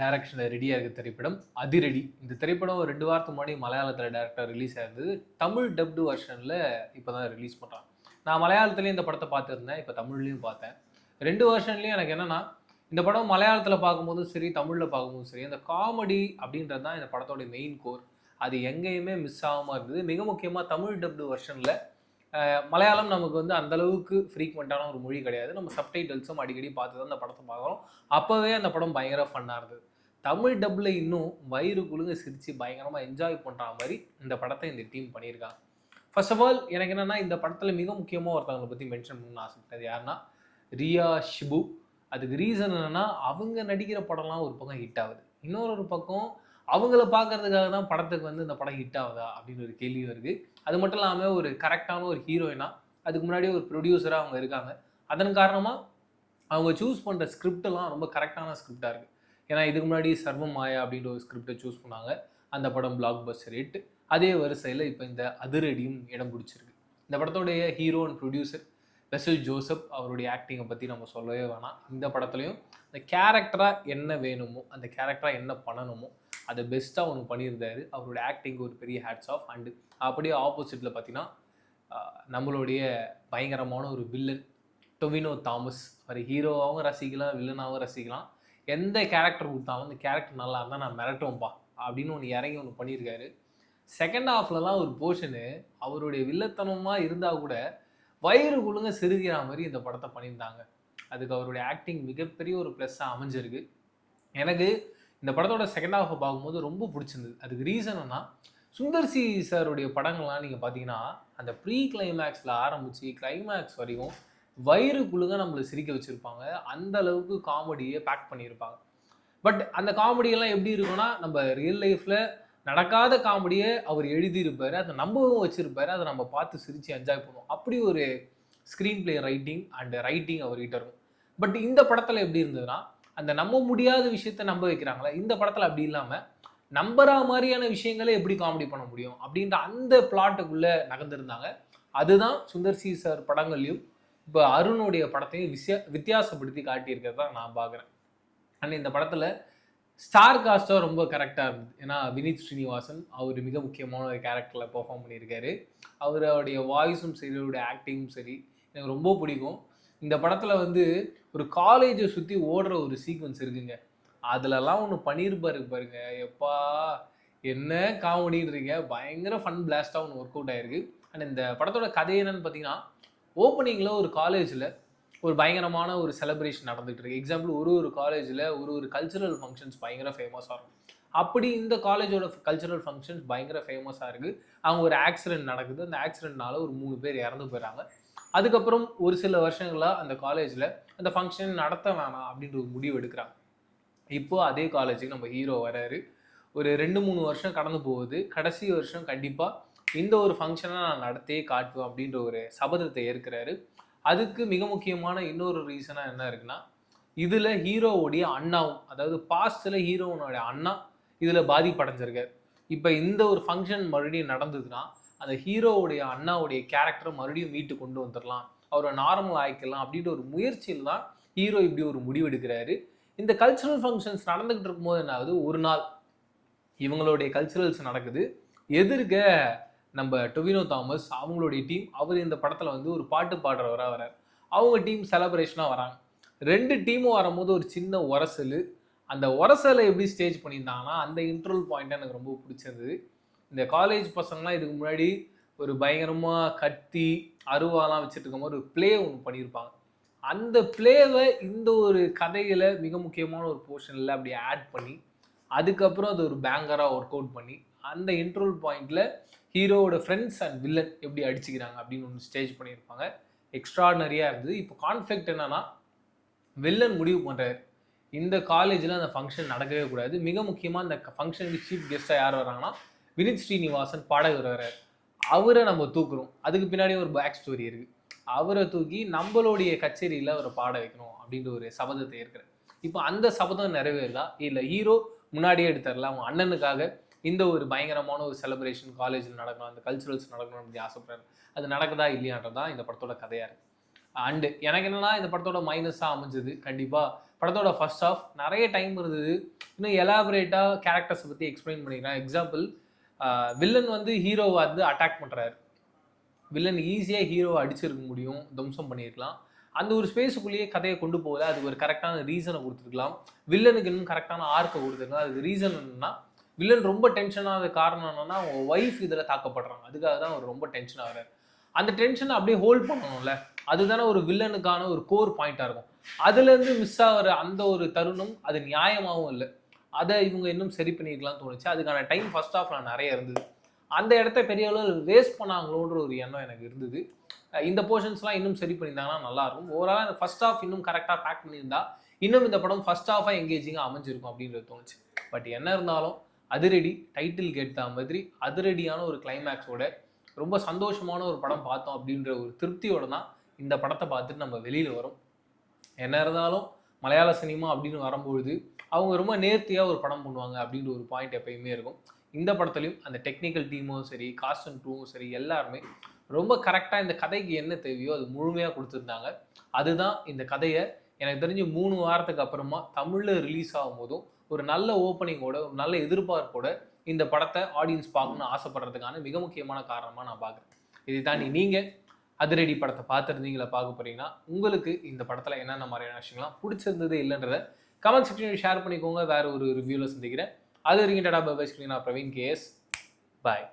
டைரக்ஷனில் ரெடியாக இருக்க திரைப்படம் அதிரடி. இந்த திரைப்படம் 2 வாரத்துக்கு முன்னாடி மலையாளத்தில் டேரக்டாக ரிலீஸ் ஆயிருந்தது. தமிழ் டப்டு வெர்ஷனில் இப்போ தான் ரிலீஸ் பண்ணுறாங்க. நான் மலையாளத்துலேயும் இந்த படத்தை பார்த்துருந்தேன், இப்போ தமிழ்லையும் பார்த்தேன். 2 வெர்ஷன்லேயும் எனக்கு என்னென்னா, இந்த படம் மலையாளத்தில் பார்க்கும்போதும் சரி, தமிழில் பார்க்கும்போதும் சரி, அந்த காமெடி அப்படின்றது தான் இந்த படத்தோட மெயின் கோர். அது எங்கேயுமே மிஸ் ஆகாமல் இருந்தது. மிக முக்கியமாக தமிழ் டப்டு வெர்ஷனில் மலையாளம் நமக்கு வந்து அந்தளவுக்கு ஃப்ரீக்வெண்ட்டான ஒரு மொழி கிடையாது. நம்ம சப்டைட்டில்ஸும் அடிக்கடி பார்த்து தான் அந்த படத்தை பார்க்குறோம். அப்போவே அந்த படம் பயங்கர ஃபன்னாக இருந்தது. தமிழ் டப்பில் இன்னும் வயிறு குலுங்க சிரித்து பயங்கரமாக என்ஜாய் பண்ணுற மாதிரி இந்த படத்தை இந்த டீம் பண்ணியிருக்காங்க. ஃபர்ஸ்ட் ஆஃப் ஆல் எனக்கு என்னென்னா, இந்த படத்தில் மிக முக்கியமாக ஒருத்தவங்களை பற்றி மென்ஷன் பண்ணணும்னு ஆசைப்பட்டது யாருன்னா ரியா ஷிபு. அதுக்கு ரீசன் என்னென்னா, அவங்க நடிக்கிற படம்லாம் ஒரு பக்கம் ஹிட் ஆகுது, இன்னொரு பக்கம் அவங்கள பார்க்கறதுக்காக தான் படத்துக்கு வந்து இந்த படம் ஹிட் ஆகுதா அப்படின்னு ஒரு கேள்வி வருது. அது மட்டும் இல்லாமல் ஒரு கரெக்டான ஒரு ஹீரோயினா, அதுக்கு முன்னாடி ஒரு ப்ரொடியூசராக அவங்க இருக்காங்க. அதன் காரணமாக அவங்க சூஸ் பண்ணுற ஸ்கிரிப்டெல்லாம் ரொம்ப கரெக்டான ஸ்கிரிப்டாக இருக்குது. ஏன்னா இதுக்கு முன்னாடி சர்வம் மாயா அப்படின்ற ஒரு ஸ்கிரிப்டை சூஸ் பண்ணாங்க. அந்த படம் பிளாக் பஸ்டர் ஹிட். அதே வரிசையில் இப்போ இந்த அதிரடியும் இடம் பிடிச்சிருக்கு. இந்த படத்தோடைய hero and producer vessel Joseph, அவருடைய ஆக்டிங்கை பற்றி நம்ம சொல்லவே வேணாம். இந்த படத்துலையும் அந்த கேரக்டராக என்ன வேணுமோ, அந்த கேரக்டராக என்ன பண்ணணுமோ அதை பெஸ்ட்டாக ஒன்று பண்ணியிருந்தாரு. அவருடைய ஆக்டிங் ஒரு பெரிய ஹேட்ஸ் ஆஃப். அண்டு அப்படியே ஆப்போசிட்டில் பார்த்தீங்கன்னா, நம்மளுடைய பயங்கரமான ஒரு வில்லன் டொவினோ தாமஸ். அவர் ஹீரோவாகவும் ரசிக்கலாம், வில்லனாகவும் ரசிக்கலாம். எந்த கேரக்டர் கொடுத்தாலும் அந்த கேரக்டர் நல்லா இருந்தால் நான் மிரட்டுவோம்ப்பா அப்படின்னு ஒன்று இறங்கி ஒன்று பண்ணியிருக்காரு. செகண்ட் ஹாஃப்லலாம் ஒரு போர்ஷனு அவருடைய வில்லத்தனமாக இருந்தால் கூட வயிறு குழுங்க சிறுகிற மாதிரி இந்த படத்தை பண்ணியிருந்தாங்க. அதுக்கு அவருடைய ஆக்டிங் மிகப்பெரிய ஒரு ப்ளஸ்ஸாக அமைஞ்சிருக்கு. எனக்கு இந்த படத்தோட செகண்ட் ஹாஃபை பார்க்கும்போது ரொம்ப பிடிச்சிருந்தது. அதுக்கு ரீசன் என்ன, சுந்தர் சி சாருடைய படங்கள்லாம் நீங்கள் பார்த்தீங்கன்னா, அந்த ப்ரீ கிளைமேக்ஸில் ஆரம்பித்து கிளைமேக்ஸ் வரைக்கும் வயிறு குழுங்க நம்மளை சிரிக்க வச்சுருப்பாங்க. அந்த அளவுக்கு காமெடியை பேக் பண்ணியிருப்பாங்க. பட் அந்த காமெடியெல்லாம் எப்படி இருக்குன்னா, நம்ம ரியல் லைஃப்பில் நடக்காத காமெடியை அவர் எழுதியிருப்பார், அதை நம்பவும் வச்சுருப்பார், அதை நம்ம பார்த்து சிரித்து என்ஜாய் பண்ணுவோம். அப்படி ஒரு ஸ்க்ரீன் பிளே ரைட்டிங் அவர்கிட்ட இருக்கும். பட் இந்த படத்தில் எப்படி இருந்ததுன்னா, அந்த நம்ப முடியாத விஷயத்த நம்ப வைக்கிறாங்களே, இந்த படத்தில் அப்படி இல்லாமல் நம்புற மாதிரியான விஷயங்களை எப்படி காமெடி பண்ண முடியும் அப்படின்ற அந்த பிளாட்டுக்குள்ளே நகர்ந்துருந்தாங்க. அதுதான் சுந்தர் சி சார் படங்கள்லையும் இப்போ அருணுடைய படத்தையும் வித்தியாசப்படுத்தி காட்டியிருக்கிறது தான் நான் பார்க்குறேன். அண்ட் இந்த படத்தில் ஸ்டார் காஸ்ட்டாக ரொம்ப கரெக்டாக இருந்தது. ஏன்னா வினித் ஸ்ரீனிவாசன் அவர் மிக முக்கியமான ஒரு கேரக்டரில் பெர்ஃபார்ம் பண்ணியிருக்காரு. அவருடைய வாய்ஸும் சரி, அவருடைய ஆக்டிங்கும் சரி எனக்கு ரொம்ப பிடிக்கும். இந்த படத்தில் வந்து ஒரு காலேஜை சுற்றி ஓடுற ஒரு சீக்வன்ஸ் இருக்குங்க. அதிலலாம் ஒன்று பண்ணியிருப்பாரு பாருங்க, எப்பா என்ன காமெடின்றீங்க, பயங்கர ஃபன் பிளாஸ்ட்டாக ஒன்று ஒர்க் அவுட் ஆகிருக்கு. அண்ட் இந்த படத்தோட கதை என்னன்னு பார்த்தீங்கன்னா, ஓப்பனிங்கில் ஒரு காலேஜில் ஒரு பயங்கரமான ஒரு செலிப்ரேஷன் நடந்துகிட்டு இருக்கு. எக்ஸாம்பிள், ஒரு காலேஜில் ஒரு கல்ச்சுரல் ஃபங்க்ஷன்ஸ் பயங்கர ஃபேமஸாக இருக்கும். அப்படி இந்த காலேஜோட கல்ச்சுரல் ஃபங்க்ஷன்ஸ் பயங்கர ஃபேமஸாக இருக்குது. அவங்க ஒரு ஆக்சிடென்ட் நடக்குது. அந்த ஆக்சிடென்ட்னால ஒரு 3 பேர் இறந்து போயிடறாங்க. அதுக்கப்புறம் ஒரு சில வருஷங்களாக அந்த காலேஜில் அந்த ஃபங்க்ஷன் நடத்த வேணாம் அப்படின்ற ஒரு முடிவு எடுக்கிறாங்க. இப்போ அதே காலேஜுக்கு நம்ம ஹீரோ வராரு. ஒரு 2-3 வருஷம் கடந்து போகுது. கடைசி வருஷம் கண்டிப்பாக இந்த ஒரு ஃபங்க்ஷனை நான் நடத்தியே காட்டுவேன் அப்படின்ற ஒரு சபதத்தை ஏற்கிறாரு. அதுக்கு மிக முக்கியமான இன்னொரு ரீசனாக என்ன இருக்குன்னா, இதில் ஹீரோவுடைய அண்ணாவும், அதாவது பாஸ்டில் ஹீரோனுடைய அண்ணா இதில் பாதிப்படைஞ்சிருக்காரு. இப்போ இந்த ஒரு ஃபங்க்ஷன் மறுபடியும் நடந்ததுன்னா, அந்த ஹீரோவுடைய அண்ணாவுடைய கேரக்டரை மறுபடியும் மீட்டு கொண்டு வந்துடலாம், அவரை நார்மல் ஆகிக்கலாம் அப்படின்ற ஒரு முயற்சியில் தான் ஹீரோ இப்படி ஒரு முடிவு எடுக்கிறாரு. இந்த கல்ச்சுரல் ஃபங்க்ஷன்ஸ் நடந்துகிட்டு இருக்கும்போது என்ன ஆகுது, ஒரு நாள் இவங்களுடைய கல்ச்சுரல்ஸ் நடக்குது. எதிர்க்க நம்ம டொவினோ தாமஸ் அவங்களுடைய டீம், அவர் இந்த படத்தில் வந்து ஒரு பாட்டு பாடுறவராக வரார். அவங்க டீம் செலப்ரேஷனாக வராங்க. 2 டீமும் வரும்போது ஒரு சின்ன உரசல். அந்த உரசலை எப்படி ஸ்டேஜ் பண்ணியிருந்தாங்கன்னா, அந்த இன்ட்ரோல் பாயிண்ட் எனக்கு ரொம்ப பிடிச்சிருந்தது. இந்த காலேஜ் பசங்களாம் இதுக்கு முன்னாடி ஒரு பயங்கரமாக கத்தி அருவாலாம் வச்சுட்டு இருக்கும்போது ஒரு ப்ளே ஒன்று பண்ணியிருப்பாங்க. அந்த ப்ளேவை இந்த ஒரு கதையில் மிக முக்கியமான ஒரு போர்ஷனில் அப்படி ஆட் பண்ணி, அதுக்கப்புறம் அது ஒரு பேங்கராக ஒர்க் அவுட் பண்ணி, அந்த இன்ட்ரோல் பாயிண்டில் ஹீரோவோட ஃப்ரெண்ட்ஸ் அண்ட் வில்லன் எப்படி அடிச்சுக்கிறாங்க அப்படின்னு ஒன்று ஸ்டேஜ் பண்ணியிருப்பாங்க. எக்ஸ்ட்ராடனரியாக இருந்தது. இப்போ கான்ஃப்ளிக்ட் என்னன்னா, வில்லன் முடிவு பண்ணுறாரு, இந்த காலேஜில் அந்த ஃபங்க்ஷன் நடக்கவே கூடாது. மிக முக்கியமாக அந்த ஃபங்க்ஷனுக்கு சீஃப் கெஸ்ட்டாக யார் வராங்கன்னா, வினித் ஸ்ரீனிவாசன் பாடகர் வர்றார். அவரை நம்ம தூக்குறோம். அதுக்கு பின்னாடி ஒரு பேக் ஸ்டோரி இருக்குது. அவரை தூக்கி நம்மளுடைய கச்சேரியில் அவரை பாட வைக்கணும் அப்படின்ற ஒரு சபதத்தை ஏற்கிறார். இப்போ அந்த சபதம் நிறைவேறதா, இல்லை ஹீரோ முன்னாடியே எடுத்துடல அவங்க அண்ணனுக்காக இந்த ஒரு பயங்கரமான ஒரு செலிப்ரேஷன் காலேஜில் நடக்கணும், அந்த கல்ச்சுரல்ஸ் நடக்கணும் அப்படின்னு ஆசைப்படுறாரு. அது நடக்குதா இல்லையான்றதான் இந்த படத்தோட கதையாக இருக்குது. அண்டு எனக்கு என்னன்னா இந்த படத்தோட மைனஸாக அமைஞ்சது கண்டிப்பாக படத்தோட ஃபர்ஸ்ட் ஆஃப் நிறைய டைம் இருந்தது. இன்னும் எலாபரேட்டாக கேரக்டர்ஸை பற்றி எக்ஸ்பிளைன் பண்ணிக்கிறேன். எக்ஸாம்பிள், வில்லன் வந்து ஹீரோவை வந்து அட்டாக் பண்ணுறாரு. வில்லன் ஈஸியாக ஹீரோவை அடிச்சிருக்க முடியும், துவம்சம் பண்ணியிருக்கலாம். அந்த ஒரு ஸ்பேஸுக்குள்ளேயே கதையை கொண்டு போகல. அதுக்கு ஒரு கரெக்டான ரீசனை கொடுத்துருக்கலாம். வில்லனுக்கு இன்னும் கரெக்டான ஆர்க்கை கொடுத்துருக்கலாம். அதுக்கு ரீசன் என்னன்னா, வில்லன் ரொம்ப டென்ஷனான காரணம் என்னன்னா, அவங்க ஒய்ஃப் இதில் தாக்கப்படுறாங்க. அதுக்காக தான் அவர் ரொம்ப டென்ஷன் ஆகிறார். அந்த டென்ஷனை அப்படியே ஹோல்ட் பண்ணணும்ல, அதுதானே ஒரு வில்லனுக்கான ஒரு கோர் பாயிண்டாக இருக்கும். அதுலேருந்து மிஸ் ஆகிற அந்த ஒரு தருணம் அது நியாயமாகவும் இல்லை. அதை இவங்க இன்னும் சரி பண்ணியிருக்கலாம்னு தோணுச்சு. அதுக்கான டைம் ஃபர்ஸ்ட் ஆஃப்ல நிறைய இருந்தது. அந்த இடத்த பெரிய அளவில் வேஸ்ட் பண்ணாங்களோன்ற ஒரு எண்ணம் எனக்கு இருந்தது. இந்த போர்ஷன்ஸ்லாம் இன்னும் சரி பண்ணியிருந்தாங்கன்னா நல்லாயிருக்கும். ஓவராலாக இந்த ஃபர்ஸ்ட் ஆஃப் இன்னும் கரெக்டாக பேக் பண்ணியிருந்தா இன்னும் இந்த படம் ஃபர்ஸ்ட் ஆஃபாக எங்கேஜிங்காக அமைஞ்சிருக்கும் அப்படின்றது தோணுச்சு. பட் என்ன இருந்தாலும் அதிரடி டைட்டில் கேட்ட மாதிரி அதிரடியான ஒரு கிளைமேக்ஸோட ரொம்ப சந்தோஷமான ஒரு படம் பார்த்தோம் அப்படின்ற ஒரு திருப்தியோட தான் இந்த படத்தை பார்த்துட்டு நம்ம வெளியில் வரோம். என்ன இருந்தாலும் மலையாள சினிமா அப்படின்னு வரும்பொழுது அவங்க ரொம்ப நேர்த்தியாக ஒரு படம் பண்ணுவாங்க அப்படின்ற ஒரு பாயிண்ட் எப்பயுமே இருக்கும். இந்த படத்துலையும் அந்த டெக்னிக்கல் டீமும் சரி, காஸ்ட் அண்ட் க்ரூவும் சரி, எல்லாருமே ரொம்ப கரெக்டாக இந்த கதைக்கு என்ன தேவையோ அது முழுமையாக கொடுத்துருந்தாங்க. அதுதான் இந்த கதையை எனக்கு தெரிஞ்சு 3 வாரத்துக்கு அப்புறமா தமிழில் ரிலீஸ் ஆகும் போதும் ஒரு நல்ல ஓப்பனிங்கோட, ஒரு நல்ல எதிர்பார்ப்போட இந்த படத்தை ஆடியன்ஸ் பார்க்கணும்னு ஆசைப்படுறதுக்கான மிக முக்கியமான காரணமாக நான் பார்க்குறேன். இதை தாண்டி நீங்கள் அதிரடி படத்தை பார்த்துருந்தீங்களா, பார்க்க போகிறீங்கன்னா உங்களுக்கு இந்த படத்தில் என்னென்ன மாதிரியான விஷயங்கள்லாம் பிடிச்சிருந்தது இல்லைன்றதை கமெண்ட் செக்ஷனில் ஷேர் பண்ணிக்கோங்க. வேறு ஒரு ரிவ்யூவில் சந்திக்கிறேன். அது வரைக்கும் டாடா பை பை. நான் பிரவீன் கேஎஸ். பாய்.